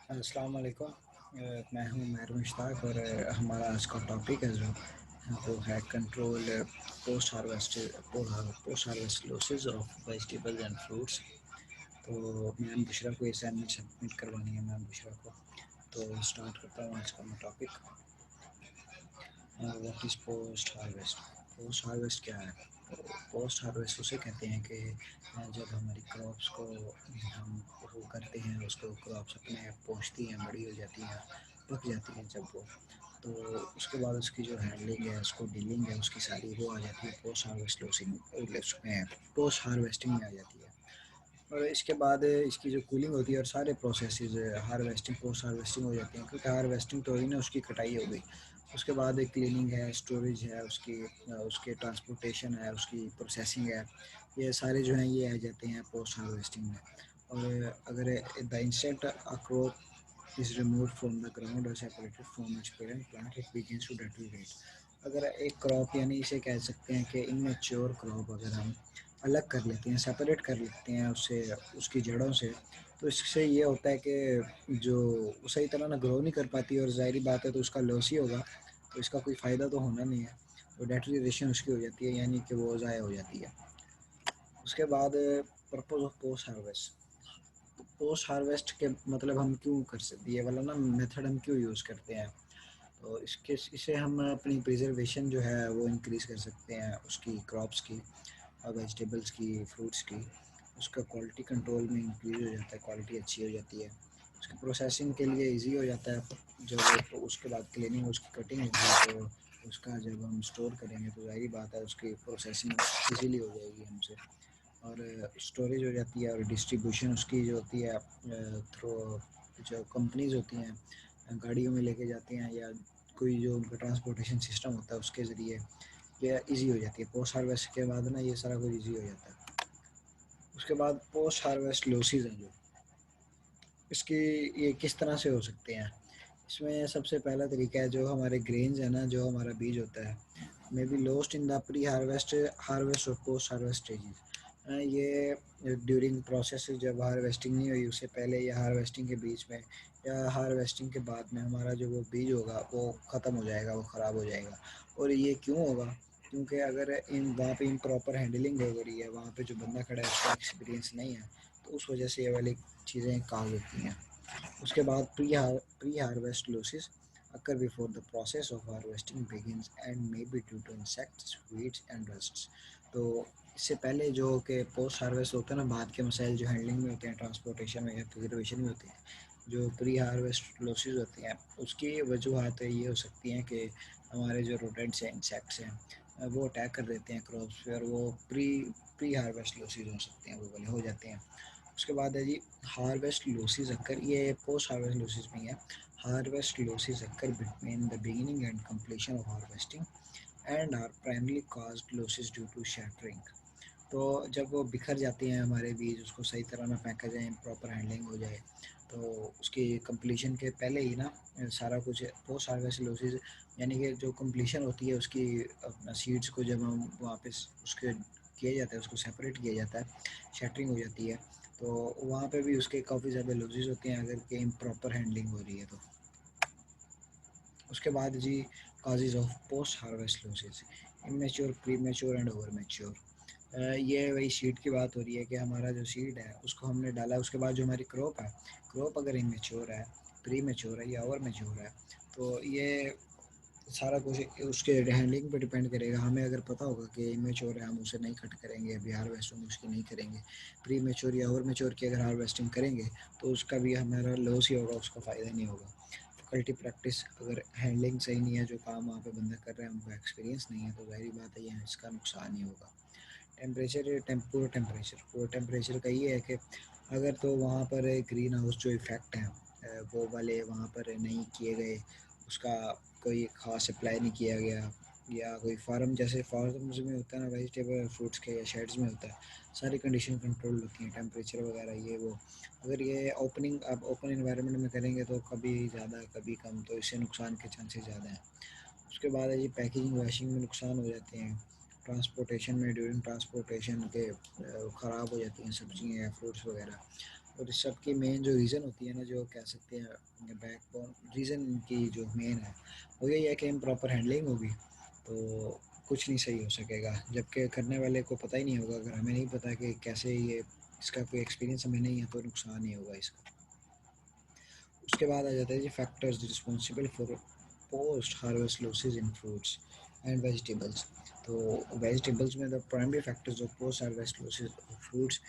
अस्सलाम वालेकुम। मैं हूं महर मुश्ताक और हमारा आज का टॉपिक है जो वो है control post harvest losses of vegetables and fruits. तो मैम बुशरा को असाइनमेंट सबमिट करवानी है मैम बुशरा को। तो स्टार्ट करता हूँ आज का मैं topic. What is post harvest? Post harvest क्या है? पोस्ट हार्वेस्ट उसे कहते हैं कि जब हमारी क्रॉप्स को हम वो करते हैं, उसको क्रॉप्स अपने पहुँचती हैं, बड़ी हो जाती हैं, पक जाती हैं जब वो, तो उसके बाद उसकी जो हैंडलिंग है, उसको डीलिंग है, उसकी सारी वो आ जाती है पोस्ट हार्वेस्ट लॉसिंग उसमें पोस्ट हार्वेस्टिंग में आ जाती है। और इसके बाद इसकी जो कूलिंग होती है और सारे प्रोसेसेस हार्वेस्टिंग पोस्ट हार्वेस्टिंग हो जाती हैं, क्योंकि हार्वेस्टिंग तो हुई ना, उसकी कटाई हो गई। उसके बाद एक क्लीनिंग है, स्टोरेज है, उसकी उसके ट्रांसपोर्टेशन है, उसकी प्रोसेसिंग है। ये सारे जो हैं ये आ जाते हैं पोस्ट हार्वेस्टिंग में। और अगर the insect a crop is remove from the ground और separated from its parent plant, it begins to deteriorate. अगर एक क्रॉप यानी इसे कह सकते हैं कि इमेच्योर क्रॉप अगर हम अलग कर लेते हैं, सेपरेट कर लेते हैं उससे, उसकी जड़ों से, तो इससे ये होता है कि जो सही तरह ना ग्रो नहीं कर पाती, और ज़ाहिरी बात है तो उसका लॉस ही होगा, तो इसका कोई फ़ायदा तो होना नहीं है। तो डेटरीरेशन उसकी हो जाती है, यानी कि वो ज़ाया हो जाती है। उसके बाद purpose of post harvest. Post harvest के मतलब हम क्यों कर सकते, ये वाला ना मेथड हम क्यों यूज़ करते हैं, तो इसके इसे हम अपनी प्रिजर्वेशन जो है वो इंक्रीज़ कर सकते हैं, उसकी क्रॉप्स की, वेजिटेबल्स की, फ्रूट्स की। उसका क्वालिटी कंट्रोल में इंक्रीज़ हो जाता है, क्वालिटी अच्छी हो जाती है। उसकी प्रोसेसिंग के लिए इजी हो जाता है जब, तो उसके बाद क्लीनिंग, उसकी कटिंग होगी, तो उसका जब हम स्टोर करेंगे तो ज़ाहिर बात है उसकी प्रोसेसिंग इजीली हो जाएगी हमसे। और स्टोरेज हो जाती है, और डिस्ट्रीब्यूशन उसकी जो होती है थ्रू जो कंपनीज होती हैं, गाड़ियों में लेके जाते हैं, या कोई जो उनका ट्रांसपोर्टेशन सिस्टम होता है उसके ज़रिए ये इजी हो जाती है। पोस्ट हार्वेस्ट के बाद ना ये सारा कुछ इजी हो जाता है। उसके बाद पोस्ट हार्वेस्ट लॉसेस हैं जो, इसकी ये किस तरह से हो सकते हैं? इसमें सबसे पहला तरीका है, जो हमारे ग्रेन्स है ना, जो हमारा बीज होता है, may be lost in the pre harvest harvest और पोस्ट हार्वेस्ट स्टेजेस। ये ड्यूरिंग प्रोसेस जब हार्वेस्टिंग नहीं हुई उससे पहले, या हार्वेस्टिंग के बीच में, या हार्वेस्टिंग के बाद में हमारा जो वो बीज होगा वो ख़त्म हो जाएगा, वो ख़राब हो जाएगा। और ये क्यों होगा? क्योंकि अगर इन वहाँ पे इम्प्रॉपर हैंडलिंग हो रही है, वहाँ पे जो बंदा खड़ा है उसका एक्सपीरियंस नहीं है, तो उस वजह से ये वाली चीज़ें काज होती हैं। उसके बाद pre harvest losses occur before the process of harvesting begins and may be due to insects, weeds and rusts। तो इससे पहले जो कि पोस्ट हार्वेस्ट होता है ना, बाद के मसाइल जो हैंडलिंग में होते हैं, ट्रांसपोर्टेशन में या प्रिजर्वेशन में होते हैं, जो प्री हार्वेस्ट लॉसेस होती हैं, उसकी वजूहत ये हो सकती हैं कि हमारे जो रोडेंट्स हैं, इंसेक्ट्स हैं, वो अटैक कर देते हैं क्रॉप्स पे, और वो प्री प्री हार्वेस्ट लॉसेस हो सकते हैं, वो वाले हो जाते हैं। उसके बाद है जी हार्वेस्ट लॉसेस अक्कर, ये पोस्ट हार्वेस्ट लॉसेस में है। Harvest losses occur between the beginning and completion of harvesting and are primarily caused losses due to shattering. तो जब वो बिखर जाते हैं हमारे बीज, उसको सही तरह ना फेंका जाए, प्रॉपर हैंडलिंग हो जाए, तो उसकी कंप्लीशन के पहले ही ना सारा कुछ पोस्ट हार्वेस्ट लॉसेस, यानी कि जो कंप्लीशन होती है उसकी, अपना सीड्स को जब हम वहाँ पे उसके किया जाता है, उसको सेपरेट किया जाता है, शटरिंग हो जाती है, तो वहाँ पे भी उसके काफ़ी ज़्यादा लॉसेस होते हैं अगर कि इम्प्रॉपर हैंडलिंग हो रही है तो। उसके बाद जी causes of post harvest losses, immature, pre mature and over mature. ये वही सीड की बात हो रही है कि हमारा जो सीड है उसको हमने डाला, उसके बाद जो हमारी क्रॉप है, क्रॉप अगर इमेच्योर है, प्री मेच्योर है या ओवर मेच्योर है, तो ये सारा कुछ उसके हैंडलिंग पे डिपेंड करेगा। हमें अगर पता होगा कि इमेच्योर है, हम उसे नहीं कट करेंगे, अभी हार्वेस्टिंग उसकी नहीं करेंगे। प्री मेच्योर या ओवर मेच्योर की अगर हार्वेस्टिंग करेंगे तो उसका भी हमारा लॉस ही होगा, उसका फ़ायदा नहीं होगा। फैकल्टी प्रैक्टिस, अगर हैंडलिंग सही नहीं है, जो काम वहाँ पे बंदा कर रहा है उनको एक्सपीरियंस नहीं है, तो ज़ाहिर बात है ये इसका नुकसान ही होगा। टेम्परेचर, पूरे टेम्परेचर का ये है कि अगर तो वहाँ पर ग्रीन हाउस जो इफ़ेक्ट हैं वो वाले वहाँ पर नहीं किए गए, उसका कोई ख़ास अप्लाई नहीं किया गया, या कोई फार्म जैसे फार्म्स में होता है ना, वेजिटेबल फ्रूट्स के या शेड्स में होता है, सारी कंडीशन कंट्रोल होती हैं, टेम्परेचर वगैरह ये वो। अगर ये ओपनिंग आप ओपन इन्वायरमेंट में करेंगे तो कभी ज़्यादा कभी कम, तो इससे नुकसान के चांसेस ज़्यादा हैं। उसके बाद है जी पैकेजिंग वैशिंग में नुकसान हो जाते हैं, ट्रांसपोर्टेशन में ड्यूरिंग ट्रांसपोर्टेशन के ख़राब हो जाती हैं सब्जियाँ या फ्रूट्स वगैरह। और इस सब की मेन जो रीज़न होती है ना, जो कह सकते हैं बैकबोन रीज़न की जो मेन है वो यही है कि इम्प्रॉपर हैंडलिंग होगी तो कुछ नहीं सही हो सकेगा, जबकि करने वाले को पता ही नहीं होगा। अगर हमें नहीं पता कि कैसे ये इसका कोई एक्सपीरियंस हमें नहीं है तो नुकसान ही होगा इसका। उसके बाद आ जाता है जी factors responsible for post harvest losses in fruits and vegetables. तो वेजिटेबल्स में the primary factors of post harvest losses of fruits,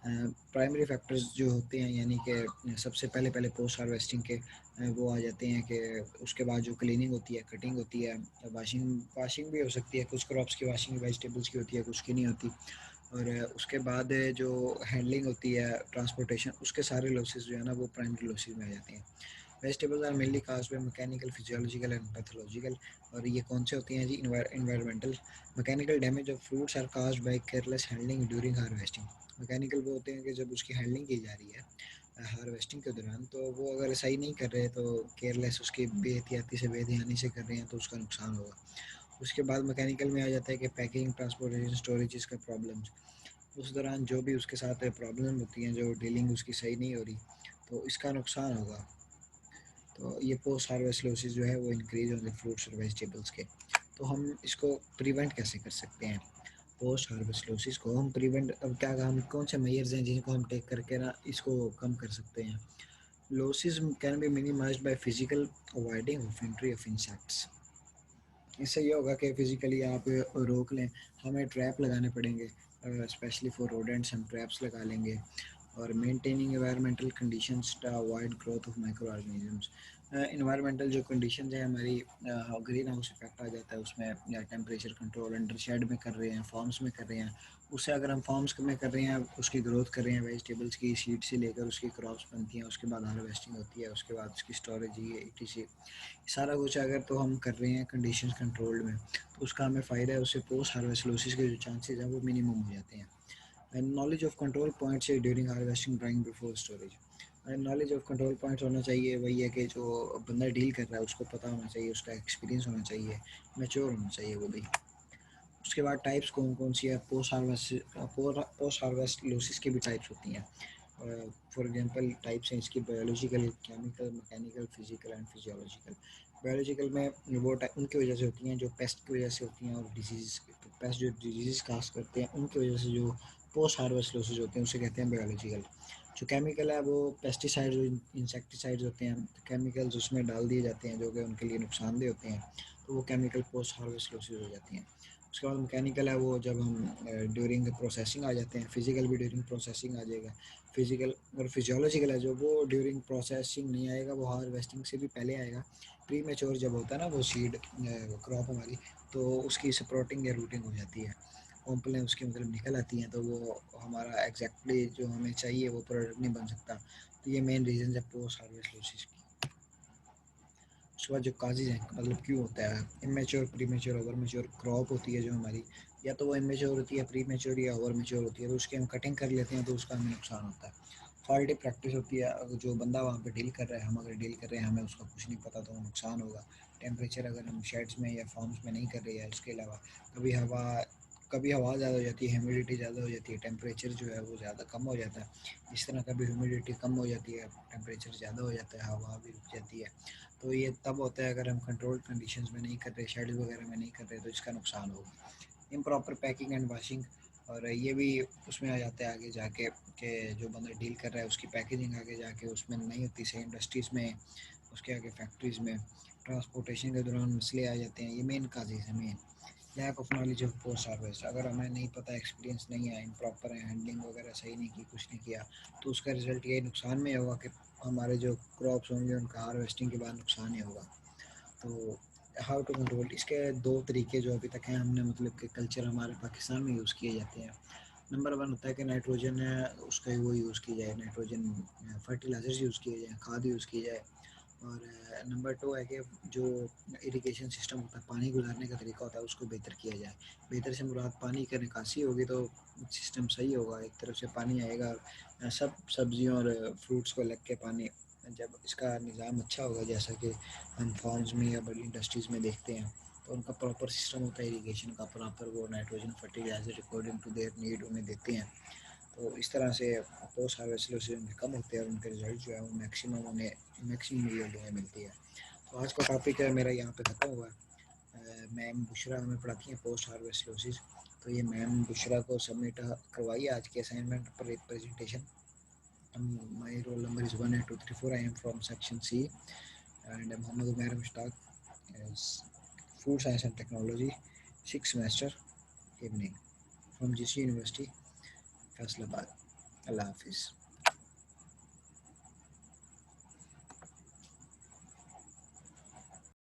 primary factors जो होते हैं यानी कि सबसे पहले पहले पोस्ट हार्वेस्टिंग के वो आ जाते हैं कि उसके बाद जो क्लीनिंग होती है, कटिंग होती है, वाशिंग वाशिंग भी हो सकती है, कुछ क्रॉप्स की वाशिंग वेजिटेबल्स की होती है, कुछ की नहीं होती। और उसके बाद जो हैंडलिंग होती है, ट्रांसपोर्टेशन, उसके सारे लॉसेस जो है ना वो प्राइमरी लॉसेस में आ जाते हैं। Vegetables are mainly caused by mechanical, physiological and pathological. और ये कौन से होते हैं जी? Environmental. Mechanical damage of fruits are caused by careless handling during harvesting. Mechanical वो होते हैं कि जब उसकी हैंडलिंग की जा रही है हार्वेस्टिंग के दौरान, तो वो अगर सही नहीं कर रहे तो केयरलेस उसकी बेहतियाती से बेध्यानी से कर रहे हैं तो उसका नुकसान होगा। उसके बाद मैकेनिकल में आ जाता है कि पैकिंग, ट्रांसपोर्टेशन, स्टोरेज का प्रॉब्लम्स। उस दौरान जो भी उसके साथ प्रॉब्लम होती हैं, जो डीलिंग उसकी सही नहीं हो रही, तो इसका नुकसान होगा। तो ये पोस्ट हार्वेस्ट लॉसेस जो है वो इंक्रीज होंगे फ्रूट्स और वेजिटेबल्स के। तो हम इसको प्रिवेंट कैसे कर सकते हैं? पोस्ट हार्वेस्ट लॉसेस को हम प्रिवेंट, अब क्या हम कौन से मेजर्स हैं जिनको हम टेक करके ना इसको कम कर सकते हैं? Losses can be minimised by physical avoiding of entry of insects. इससे ये होगा कि फिजिकली आप रोक लें, हमें ट्रैप लगाने पड़ेंगे, स्पेशली फॉर रोडेंट्स हम ट्रैप्स लगा लेंगे। और maintaining environmental conditions to avoid growth of micro organisms. Environmental जो कंडीशंस हैं हमारी, ग्रीन हाउस इफेक्ट आ जाता है उसमें, या टेम्परेचर कंट्रोल अंडर शेड में कर रहे हैं, फार्म्स में कर रहे हैं, उससे अगर हम फार्म्स में कर रहे हैं, उसकी ग्रोथ कर रहे हैं, वेजिटेबल्स की सीड से लेकर उसकी क्रॉप्स बनती हैं, उसके बाद हार्वेस्टिंग होती है, उसके बाद उसकी स्टोरेज, ये etc, सारा कुछ अगर तो हम कर रहे हैं कंडीशंस कंट्रोल्ड में, तो उसका हमें फ़ायदा है। उससे पोस्ट हार्वेस्ट लॉसेस के जो चांसेस हैं वो मिनिमम हो जाते हैं। And knowledge of control points है during harvesting, drying, before storage. And knowledge of control points होना चाहिए, वही है कि जो बंदा डील कर रहा है उसको पता होना चाहिए, उसका एक्सपीरियंस होना चाहिए, मैच्योर होना चाहिए वो भी। उसके बाद टाइप्स कौन कौन सी है? पोस्ट हार्वेस्ट लॉसेस की भी टाइप्स होती हैं। फॉर एग्जांपल टाइप्स हैं इसकी: biological, chemical, mechanical, physical and physiological. Biological में वो उनकी वजह से होती हैं जो पेस्ट की वजह से होती हैं, और डिजीज़, पेस्ट जो डिजीज़ काज करते हैं उनकी वजह से जो पोस्ट हार्वेस्ट लॉसेज होते हैं उसे कहते हैं बायोलॉजिकल। जो केमिकल है वो पेस्टिसाइड्स और इंसेक्टिसाइड्स होते हैं, तो केमिकल्स उसमें डाल दिए जाते हैं जो कि उनके लिए नुकसानदेह होते हैं, तो वो केमिकल पोस्ट हार्वेस्ट लॉसेज हो जाती हैं। उसके बाद मैकेनिकल है वो जब हम ड्यूरिंग प्रोसेसिंग आ जाते हैं। फिजिकल भी ड्यूरिंग प्रोसेसिंग आ जाएगा फिजिकल। और फिजियोलॉजिकल है जो वो ड्यूरिंग प्रोसेसिंग नहीं आएगा, वो हार्वेस्टिंग से भी पहले आएगा। प्री मेच्योर जब होता है ना वो सीड क्रॉप हमारी, तो उसकी स्प्रोटिंग या रूटिंग हो जाती है, कॉम्पलें उसकी मतलब निकल आती हैं, तो वो हमारा एग्जैक्टली जो हमें चाहिए वो प्रोडक्ट नहीं बन सकता। तो ये मेन रीज़न है पोस्ट हार्वेस्ट लॉसेस की। उसके बाद जो काजेज़ हैं, मतलब क्यों होता है? Immature, pre mature, over mature crop होती है जो हमारी, या तो वो इमेच्योर होती है, प्री मेच्योर या ओवर मेच्योर होती है, तो उसकी हम कटिंग कर लेते हैं तो उसका हमें नुकसान होता है। फॉल्टी प्रैक्टिस होती है, जो बंदा वहाँ पे डील कर रहा है, हम अगर डील कर रहे हैं, हमें उसका कुछ नहीं पता तो नुकसान होगा। टेम्परेचर अगर हम शेड्स में या फार्म्स में नहीं कर रहे हैं, इसके अलावा कभी हवा कभी हवा ज़्यादा हो जाती है, ह्यूमिडिटी ज़्यादा हो जाती है, टेम्परेचर जो है वो ज़्यादा कम हो जाता है। इस तरह कभी ह्यूमिडिटी कम हो जाती है, टेम्परेचर ज़्यादा हो जाता है, हवा भी रुक जाती है। तो ये तब होता है अगर हम कंट्रोल्ड कंडीशंस में नहीं कर रहे, शेड्स वगैरह में नहीं कर रहे, तो इसका नुकसान होगा। इम्प्रॉपर पैकिंग एंड वाशिंग, और ये भी उसमें आ जाता है आगे जाके कि जो बंदा डील कर रहा है उसकी पैकेजिंग आगे जाके उसमें नहीं होती सही, इंडस्ट्रीज़ में, उसके आगे फैक्ट्रीज़ में ट्रांसपोर्टेशन के दौरान मसले आ जाते हैं। ये मेन काजेज़ है, main lack of knowledge of post harvest. अगर हमें नहीं पता, एक्सपीरियंस नहीं है, इम्प्रॉपर है, हैंडलिंग वगैरह सही नहीं की, कुछ नहीं किया, तो उसका रिजल्ट ये नुकसान में होगा कि हमारे जो क्रॉप्स होंगे उनका हार्वेस्टिंग के बाद नुकसान ही होगा। तो हाउ टू कंट्रोल, इसके दो तरीके जो अभी तक हैं हमने, मतलब कि कल्चर हमारे पाकिस्तान में यूज़ किए जाते हैं। नंबर वन होता है कि नाइट्रोजन है उसका वो यूज़ की जाए, नाइट्रोजन फर्टिलाइजर्स यूज़ किए जाए, खाद यूज़ की जाए। और नंबर टू है कि जो इरिगेशन सिस्टम होता है, पानी गुजारने का तरीका होता है, उसको बेहतर किया जाए। बेहतर से मुराद पानी की निकासी होगी तो सिस्टम सही होगा, एक तरफ से पानी आएगा और सब सब्जियों और फ्रूट्स को लग के पानी, जब इसका निज़ाम अच्छा होगा, जैसा कि हम फार्म्स में या बड़ी इंडस्ट्रीज़ में देखते हैं, तो उनका प्रॉपर सिस्टम होता है इरिगेशन का, प्रॉपर वो nitrogen fertiliser according to their need उन्हें देते हैं। तो इस तरह से पोस्ट हार्वेस्ट लॉसेज उनके कम होते हैं और उनके रिजल्ट जो है वो मैक्सिमम यील्ड उन्हें मिलती है। तो आज का टॉपिक है मेरा यहाँ पे ख़त्म हुआ है। मैम बुशरा हमें पढ़ाती हैं पोस्ट हार्वेस्ट लॉसेज। तो ये मैम बुशरा को सबमिट करवाइए आज के असाइनमेंट पर एक presentation. My roll number is 18234. I am from section C, and Mohammad Umair Mushtaq is Food Science and Technology, 6th semester, evening, from GC University, Faisalabad. Allah Hafiz.